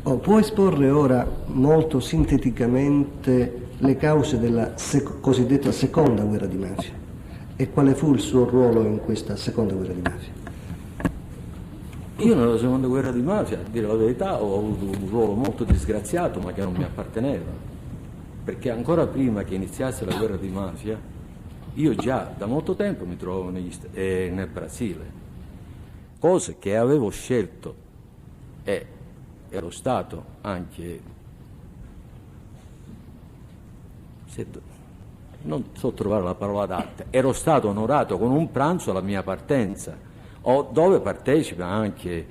Può esporre ora molto sinteticamente le cause della cosiddetta seconda guerra di mafia e quale fu il suo ruolo in questa seconda guerra di mafia? Io nella seconda guerra di mafia, a dire la verità, ho avuto un ruolo molto disgraziato, ma che non mi apparteneva, perché ancora prima che iniziasse la guerra di mafia io già da molto tempo mi trovavo nel Brasile, cose che avevo scelto e ero stato anche, non so trovare la parola adatta, ero stato onorato con un pranzo alla mia partenza, dove partecipa anche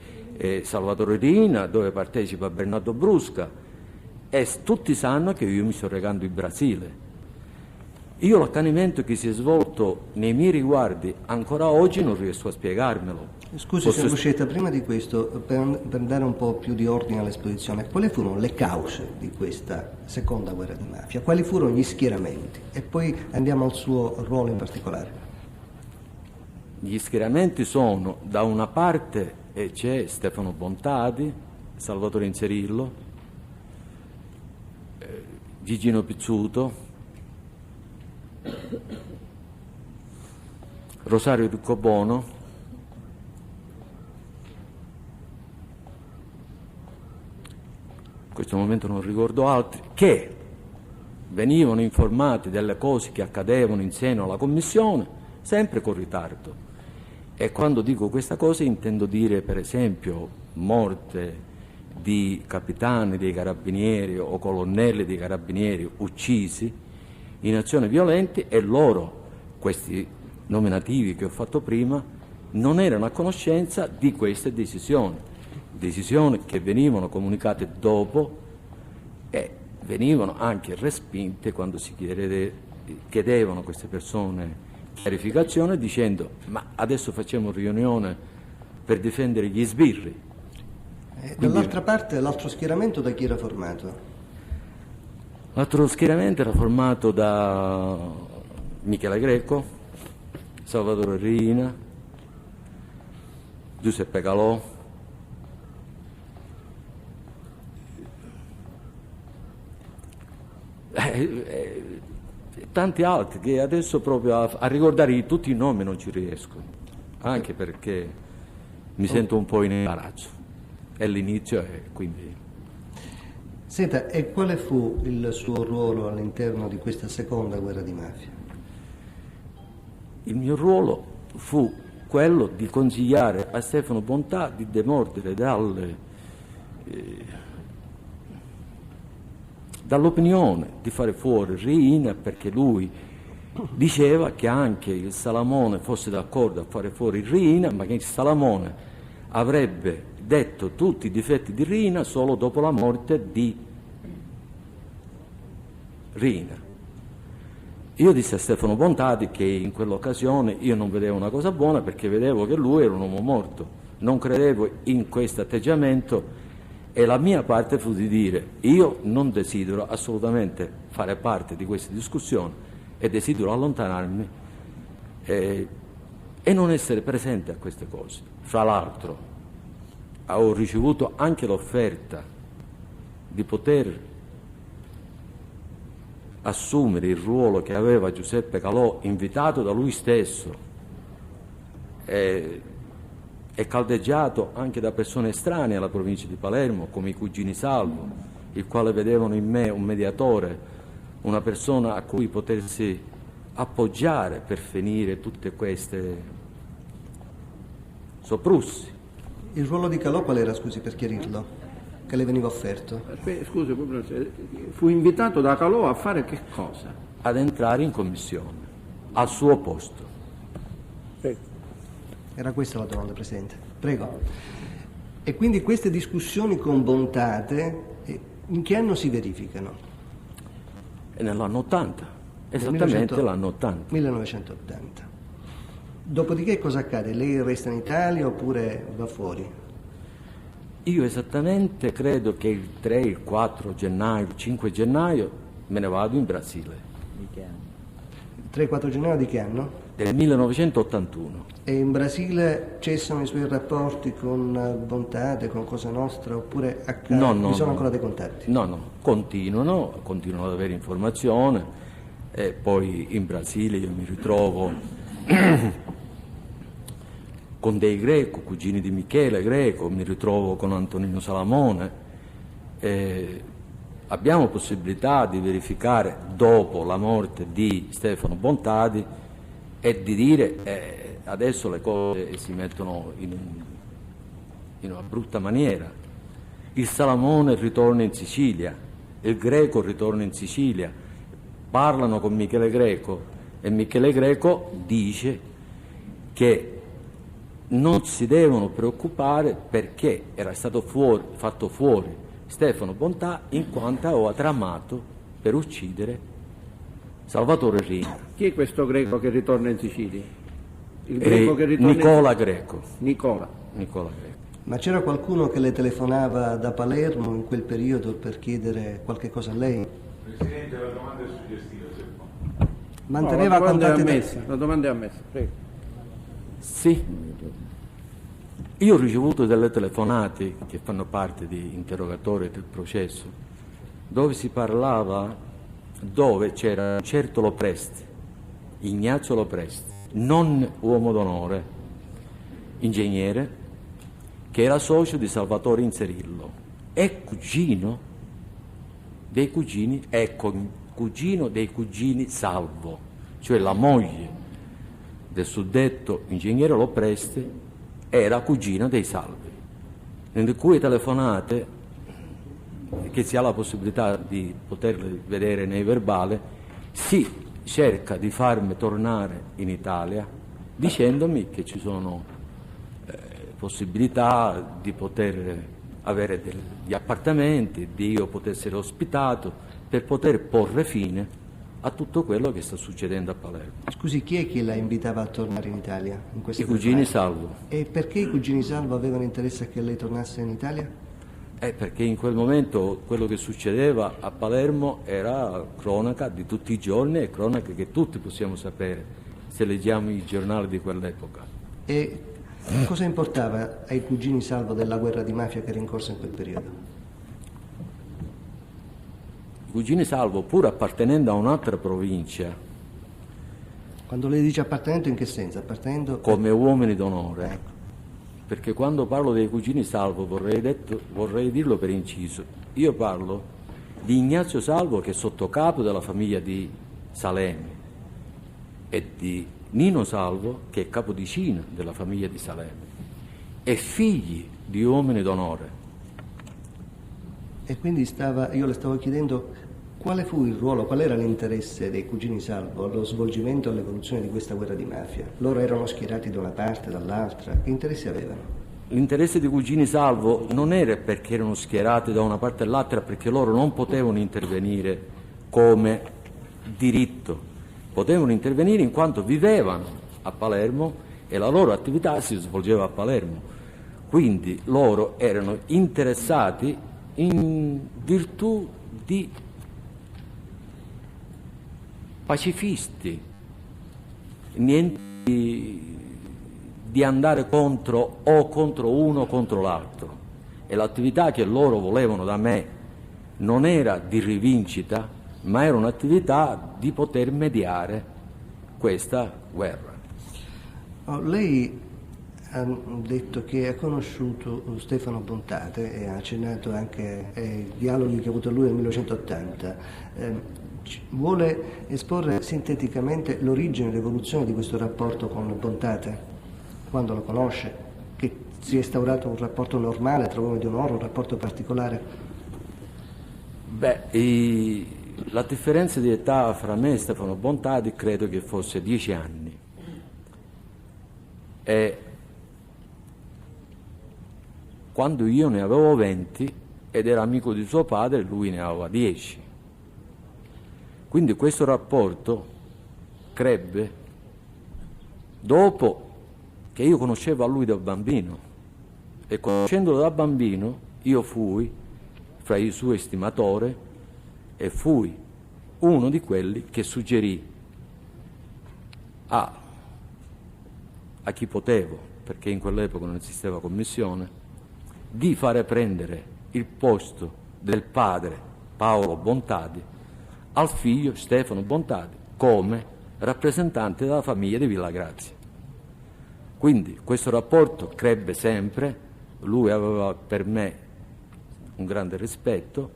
Salvatore Riina, dove partecipa Bernardo Brusca, e tutti sanno che io mi sto recando in Brasile. Io l'accanimento che si è svolto nei miei riguardi ancora oggi non riesco a spiegarmelo. Scusi, signor Buscetta, prima di questo, per dare un po' più di ordine all'esposizione, quali furono le cause di questa seconda guerra di mafia? Quali furono gli schieramenti? E poi andiamo al suo ruolo in particolare. Gli schieramenti sono, da una parte c'è Stefano Bontadi, Salvatore Inzerillo, Gigino Pizzuto, Rosario Riccobono, in questo momento non ricordo altri, che venivano informati delle cose che accadevano in seno alla commissione, sempre con ritardo. E quando dico questa cosa intendo dire, per esempio, morte di capitani dei carabinieri o colonnelli dei carabinieri uccisi in azioni violente, e loro, questi nominativi che ho fatto prima, non erano a conoscenza di queste decisioni che venivano comunicate dopo e venivano anche respinte quando si chiedevano a queste persone chiarificazione, dicendo: ma adesso facciamo riunione per difendere gli sbirri. Dall'altra parte, l'altro schieramento da chi era formato? L'altro schieramento era formato da Michele Greco, Salvatore Riina, Giuseppe Calò, tanti altri che adesso proprio a ricordare tutti i nomi non ci riesco, anche perché mi sento un po' in imbarazzo. È l'inizio e quindi... Senta, e quale fu il suo ruolo all'interno di questa seconda guerra di mafia? Il mio ruolo fu quello di consigliare a Stefano Bontà di demordere dall'opinione di fare fuori Riina, perché lui diceva che anche il Salamone fosse d'accordo a fare fuori Riina, ma che il Salamone avrebbe detto tutti i difetti di Riina solo dopo la morte di Riina. Io dissi a Stefano Bontadi che in quell'occasione io non vedevo una cosa buona, perché vedevo che lui era un uomo morto, non credevo in questo atteggiamento, e la mia parte fu di dire: io non desidero assolutamente fare parte di queste discussioni e desidero allontanarmi e non essere presente a queste cose. Fra l'altro ho ricevuto anche l'offerta di poter assumere il ruolo che aveva Giuseppe Calò, invitato da lui stesso e caldeggiato anche da persone estranee alla provincia di Palermo, come i cugini Salvo, il quale vedevano in me un mediatore, una persona a cui potersi appoggiare per finire tutte queste sopprussi. Il ruolo di Calò qual era, scusi, per chiarirlo? Che le veniva offerto? Scusi, fu invitato da Calò a fare che cosa? Ad entrare in commissione, al suo posto. Era questa la domanda, Presidente. Prego. E quindi queste discussioni con Bontate in che anno si verificano? Nell'anno 80, esattamente l'anno 80. 1980. Dopodiché cosa accade? Lei resta in Italia oppure va fuori? Io esattamente credo che il 3, il 4 gennaio, il 5 gennaio me ne vado in Brasile. Di che anno? 3-4 gennaio di che anno? del 1981. E in Brasile cessano i suoi rapporti con Bontate, con Cosa Nostra, oppure vi sono ancora dei contatti? No, continuano ad avere informazione, e poi in Brasile io mi ritrovo con dei Greco, cugini di Michele Greco, mi ritrovo con Antonino Salamone. Abbiamo possibilità di verificare dopo la morte di Stefano Bontadi e di dire adesso le cose si mettono in una brutta maniera. Il Salamone ritorna in Sicilia, il Greco ritorna in Sicilia, parlano con Michele Greco e Michele Greco dice che non si devono preoccupare perché era stato fatto fuori Stefano Bontà in quanto aveva tramato per uccidere Salvatore Riina. Chi è questo Greco che ritorna in Sicilia? Il Greco che ritorna Nicola Greco. Nicola Greco. Ma c'era qualcuno che le telefonava da Palermo in quel periodo per chiedere qualche cosa a lei? Presidente, la domanda è suggestiva, se può. Manteneva la domanda è contatti ammessa, la domanda è ammessa, prego. Sì, io ho ricevuto delle telefonate che fanno parte di interrogatori del processo, dove si parlava, dove c'era un certo Lopresti, Ignazio Lopresti, non uomo d'onore, ingegnere, che era socio di Salvatore Inzerillo, è cugino dei cugini Salvo, cioè la moglie del suddetto ingegnere Lopresti era cugina dei Salvi, nelle cui telefonate, che si ha la possibilità di poterle vedere nei verbali, si cerca di farmi tornare in Italia dicendomi che ci sono possibilità di poter avere degli appartamenti, di io poter essere ospitato per poter porre fine a tutto quello che sta succedendo a Palermo. Scusi, chi è che la invitava a tornare in Italia? I cugini Salvo. E perché i cugini Salvo avevano interesse a che lei tornasse in Italia? Perché in quel momento quello che succedeva a Palermo era cronaca di tutti i giorni e cronaca che tutti possiamo sapere se leggiamo i giornali di quell'epoca. E cosa importava ai cugini Salvo della guerra di mafia che era in corso in quel periodo? I cugini Salvo, pur appartenendo a un'altra provincia, Quando lei dice appartenendo, in che senso? Appartenendo come uomini d'onore, Ecco. perché quando parlo dei cugini Salvo vorrei dirlo per inciso, io parlo di Ignazio Salvo che è sottocapo della famiglia di Salemi e di Nino Salvo che è capodicino della famiglia di Salemi e figli di uomini d'onore. E quindi io le stavo chiedendo quale fu il ruolo, qual era l'interesse dei cugini Salvo allo svolgimento e all'evoluzione di questa guerra di mafia. Loro erano schierati da una parte, dall'altra, che interessi avevano? L'interesse dei cugini Salvo non era perché erano schierati da una parte all'altra, perché loro non potevano intervenire come diritto, potevano intervenire in quanto vivevano a Palermo e la loro attività si svolgeva a Palermo. Quindi loro erano interessati in virtù di pacifisti, niente di andare contro uno o contro l'altro. E l'attività che loro volevano da me non era di rivincita, ma era un'attività di poter mediare questa guerra. Lei ha detto che ha conosciuto Stefano Bontate e ha accennato anche ai dialoghi che ha avuto lui nel 1980. Vuole esporre sinteticamente l'origine e l'evoluzione di questo rapporto con Bontate, quando lo conosce, che si è instaurato un rapporto normale tra uomini di onore, un rapporto particolare? La differenza di età fra me e Stefano Bontadi credo che fosse 10 anni. E quando io ne avevo 20 ed era amico di suo padre, lui ne aveva 10. Quindi questo rapporto crebbe dopo che io conoscevo a lui da bambino e conoscendolo da bambino io fui fra i suoi stimatori e fui uno di quelli che suggerì a chi potevo, perché in quell'epoca non esisteva commissione, di fare prendere il posto del padre Paolo Bontadi al figlio Stefano Bontadi come rappresentante della famiglia di Villa Grazia. Quindi questo rapporto crebbe sempre, lui aveva per me un grande rispetto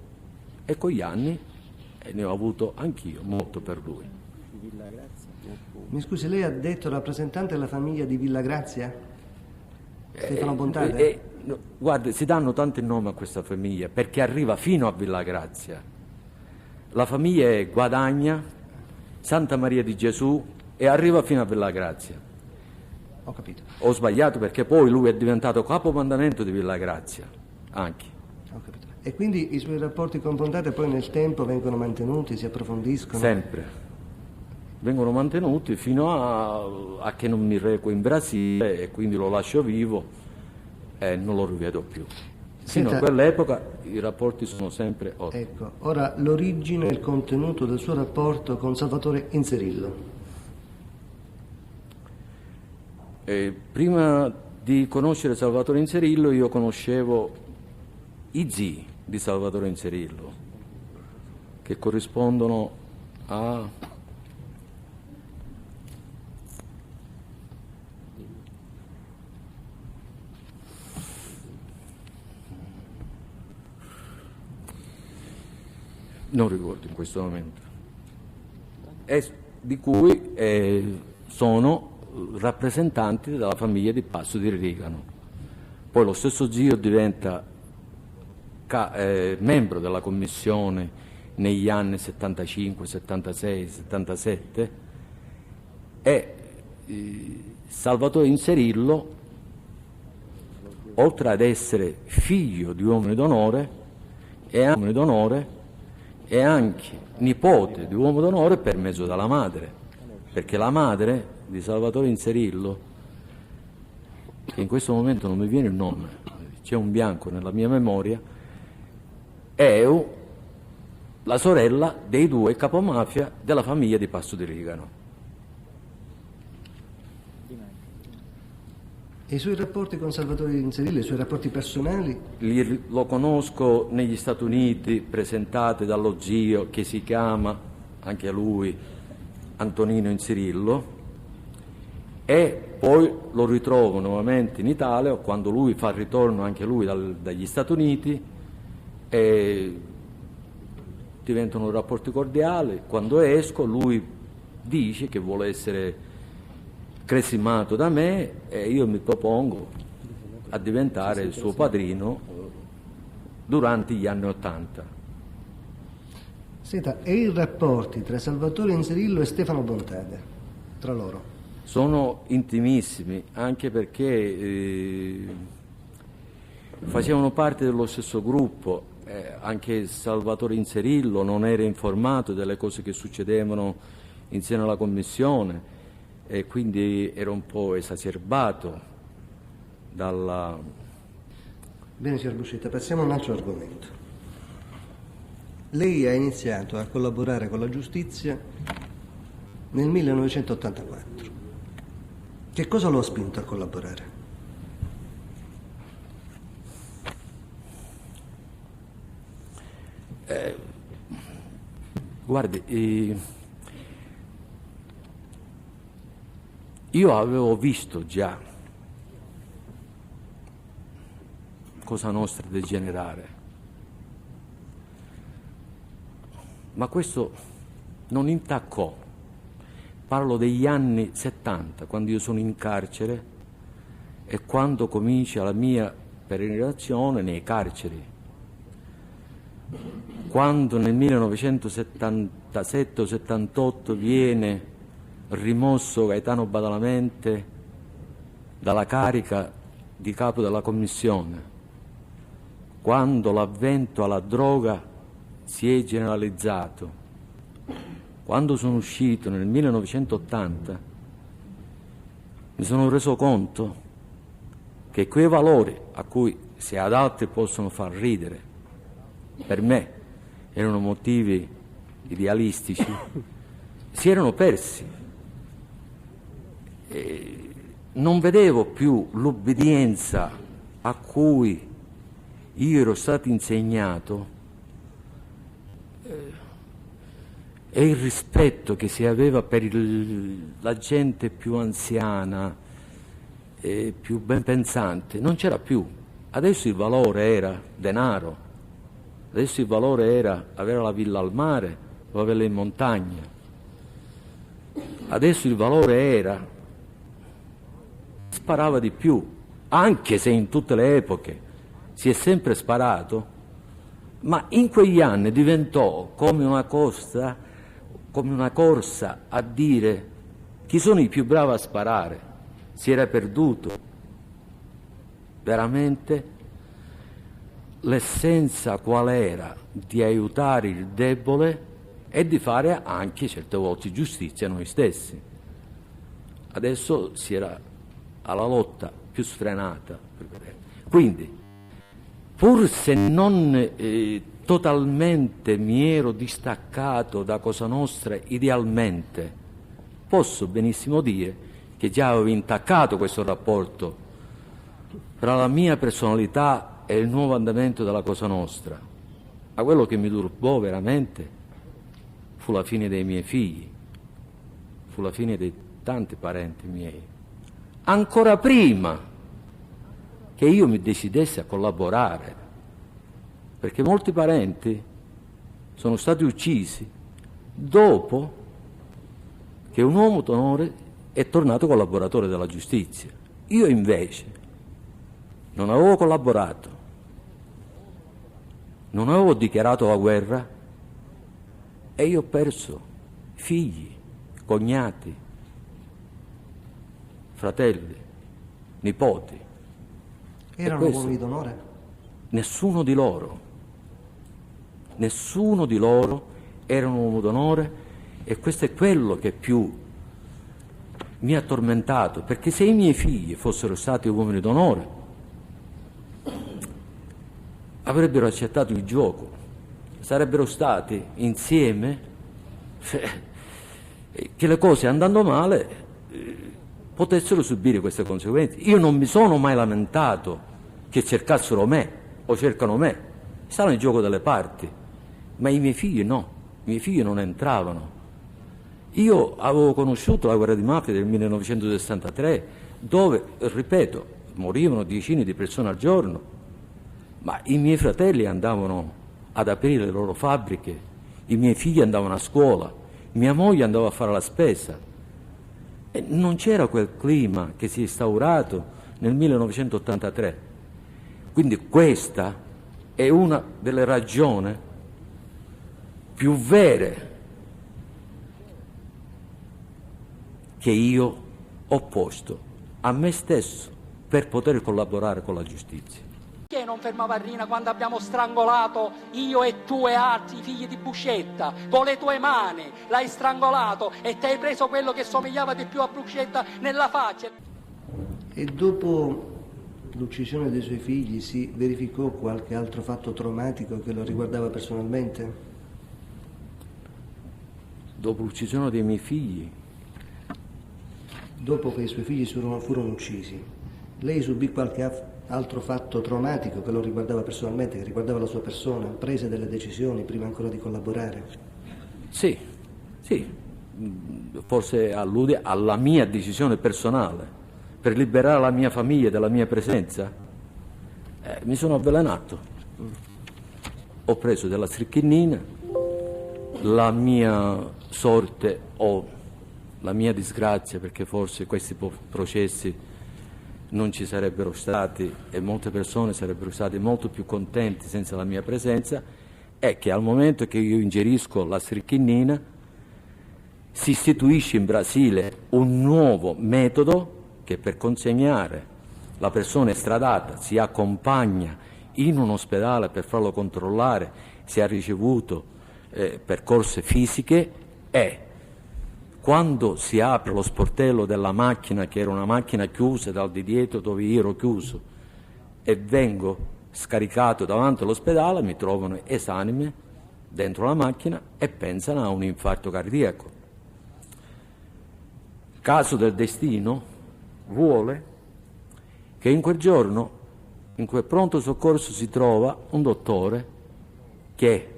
e con gli anni ne ho avuto anch'io molto per lui. Mi scusi, lei ha detto rappresentante della famiglia di Villa Grazia? Stefano Bontade? No, guardi, si danno tanti nomi a questa famiglia perché arriva fino a Villa Grazia. La famiglia è Guadagna, Santa Maria di Gesù e arriva fino a Villa Grazia. Ho capito. Ho sbagliato perché poi lui è diventato capomandamento di Villa Grazia, anche. Ho capito. E quindi i suoi rapporti con Bontade poi nel tempo vengono mantenuti, si approfondiscono? Sempre. Vengono mantenuti fino a che non mi reco in Brasile e quindi lo lascio vivo e non lo rivedo più. Fino a quell'epoca i rapporti sono sempre ottimi. Ecco, ora l'origine e il contenuto del suo rapporto con Salvatore Inzerillo. Prima di conoscere Salvatore Inzerillo io conoscevo i zii di Salvatore Inzerillo, che corrispondono a... non ricordo in questo momento, di cui sono rappresentanti della famiglia di Passo di Rigano. Poi lo stesso zio diventa membro della commissione negli anni 75, 76, 77 e Salvatore Inzerillo, oltre ad essere figlio di uomini d'onore, è anche nipote di uomo d'onore per mezzo della madre, perché la madre di Salvatore Inzerillo, che in questo momento non mi viene il nome, c'è un bianco nella mia memoria, è la sorella dei due capomafia della famiglia di Passo di Rigano. E i suoi rapporti con Salvatore Inzerillo, i suoi rapporti personali? Lo conosco negli Stati Uniti, presentati dallo zio che si chiama, anche lui, Antonino Inzerillo, e poi lo ritrovo nuovamente in Italia quando lui fa ritorno anche lui dagli Stati Uniti e diventano rapporti cordiali. Quando esco lui dice che vuole essere cresimato da me e io mi propongo a diventare il suo padrino durante gli anni '80. Senta, e i rapporti tra Salvatore Inzerillo e Stefano Bontade, tra loro? Sono intimissimi, anche perché facevano parte dello stesso gruppo, anche Salvatore Inzerillo non era informato delle cose che succedevano insieme alla commissione e quindi era un po' esacerbato dalla... Bene, signor Buscetta, passiamo a un altro argomento. Lei ha iniziato a collaborare con la giustizia nel 1984. Che cosa lo ha spinto a collaborare? Guardi, io avevo visto già Cosa Nostra degenerare, ma questo non intaccò. Parlo degli anni 70, quando io sono in carcere e quando comincia la mia peregrinazione nei carceri. Quando nel 1977-78 viene rimosso Gaetano Badalamente dalla carica di capo della commissione, quando l'avvento alla droga si è generalizzato, quando sono uscito nel 1980, mi sono reso conto che quei valori a cui se ad altri possono far ridere, per me erano motivi idealistici, si erano persi. non vedevo più l'obbedienza a cui io ero stato insegnato e il rispetto che si aveva per la gente più anziana e più ben pensante, non c'era più. Adesso il valore era denaro, adesso il valore era avere la villa al mare o averla in montagna, adesso il valore era sparava di più, anche se in tutte le epoche si è sempre sparato, ma in quegli anni diventò come una corsa a dire chi sono i più bravi a sparare. Si era perduto veramente l'essenza qual era di aiutare il debole e di fare anche certe volte giustizia a noi stessi. Adesso si era alla lotta più sfrenata. Quindi, pur se non totalmente mi ero distaccato da Cosa Nostra idealmente, posso benissimo dire che già avevo intaccato questo rapporto tra la mia personalità e il nuovo andamento della Cosa Nostra. Ma quello che mi turbò veramente fu la fine dei miei figli, fu la fine di tanti parenti miei, ancora prima che io mi decidessi a collaborare, perché molti parenti sono stati uccisi dopo che un uomo d'onore è tornato collaboratore della giustizia. Io invece non avevo collaborato, non avevo dichiarato la guerra e io ho perso figli, cognati, fratelli, nipoti. Erano uomini d'onore? Nessuno di loro era un uomo d'onore, e questo è quello che più mi ha tormentato, perché se i miei figli fossero stati uomini d'onore avrebbero accettato il gioco, sarebbero stati insieme, che le cose andando male potessero subire queste conseguenze. Io non mi sono mai lamentato che cercassero me o cercano me, stanno nel gioco delle parti, ma i miei figli no, i miei figli non entravano. Io avevo conosciuto la guerra di mafia del 1963, dove, ripeto, morivano decine di persone al giorno, ma i miei fratelli andavano ad aprire le loro fabbriche, i miei figli andavano a scuola, mia moglie andava a fare la spesa. E non c'era quel clima che si è instaurato nel 1983. Quindi questa è una delle ragioni più vere che io ho posto a me stesso per poter collaborare con la giustizia. Perché non fermava Rina quando abbiamo strangolato io e tu e altri figli di Buscetta? Con le tue mani l'hai strangolato e ti hai preso quello che somigliava di più a Buscetta nella faccia. E dopo l'uccisione dei suoi figli si verificò qualche altro fatto traumatico che lo riguardava personalmente? Dopo l'uccisione dei miei figli? Dopo che i suoi figli furono uccisi, lei subì qualche altro fatto traumatico che lo riguardava personalmente, che riguardava la sua persona, prese delle decisioni prima ancora di collaborare? Sì, forse allude alla mia decisione personale per liberare la mia famiglia dalla mia presenza. Mi sono avvelenato, ho preso della strichinina, la mia sorte o la mia disgrazia, perché forse questi processi non ci sarebbero stati e molte persone sarebbero state molto più contenti senza la mia presenza, è che al momento che io ingerisco la strichinina si istituisce in Brasile un nuovo metodo che per consegnare la persona estradata si accompagna in un ospedale per farlo controllare se ha ricevuto percorse fisiche, e quando si apre lo sportello della macchina, che era una macchina chiusa dal di dietro dove io ero chiuso, e vengo scaricato davanti all'ospedale, mi trovano esanime dentro la macchina e pensano a un infarto cardiaco. caso del destino vuole che in quel giorno, in quel pronto soccorso, si trova un dottore che è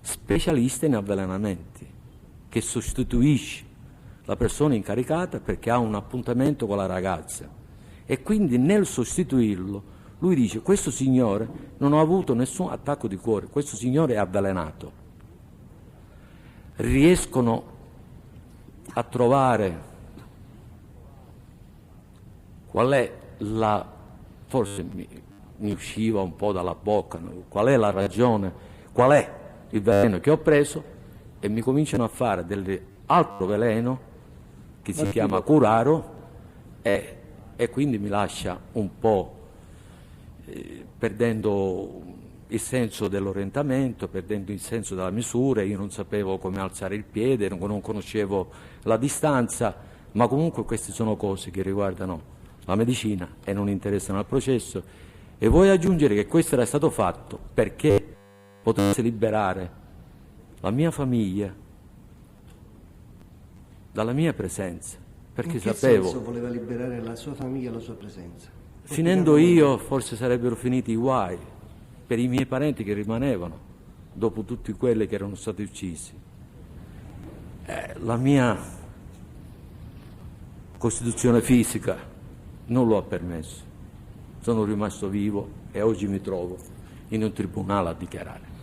specialista in avvelenamenti, che sostituisce la persona incaricata perché ha un appuntamento con la ragazza, e quindi nel sostituirlo lui dice: questo signore non ha avuto nessun attacco di cuore, questo signore è avvelenato. Riescono a trovare qual è la, forse mi usciva un po' dalla bocca, qual è la ragione, qual è il veleno che ho preso, e mi cominciano a fare dell'altro veleno che si chiama curaro, e quindi mi lascia un po' perdendo il senso dell'orientamento, perdendo il senso della misura. Io non sapevo come alzare il piede, non conoscevo la distanza, ma comunque queste sono cose che riguardano la medicina e non interessano al processo. E voglio aggiungere che questo era stato fatto perché potesse liberare la mia famiglia dalla mia presenza, perché In che sapevo, senso voleva liberare la sua famiglia e la sua presenza? finendo io forse sarebbero finiti i guai per i miei parenti che rimanevano dopo tutti quelli che erano stati uccisi. La mia costituzione fisica non lo ha permesso. Sono rimasto vivo e oggi mi trovo in un tribunale a dichiarare.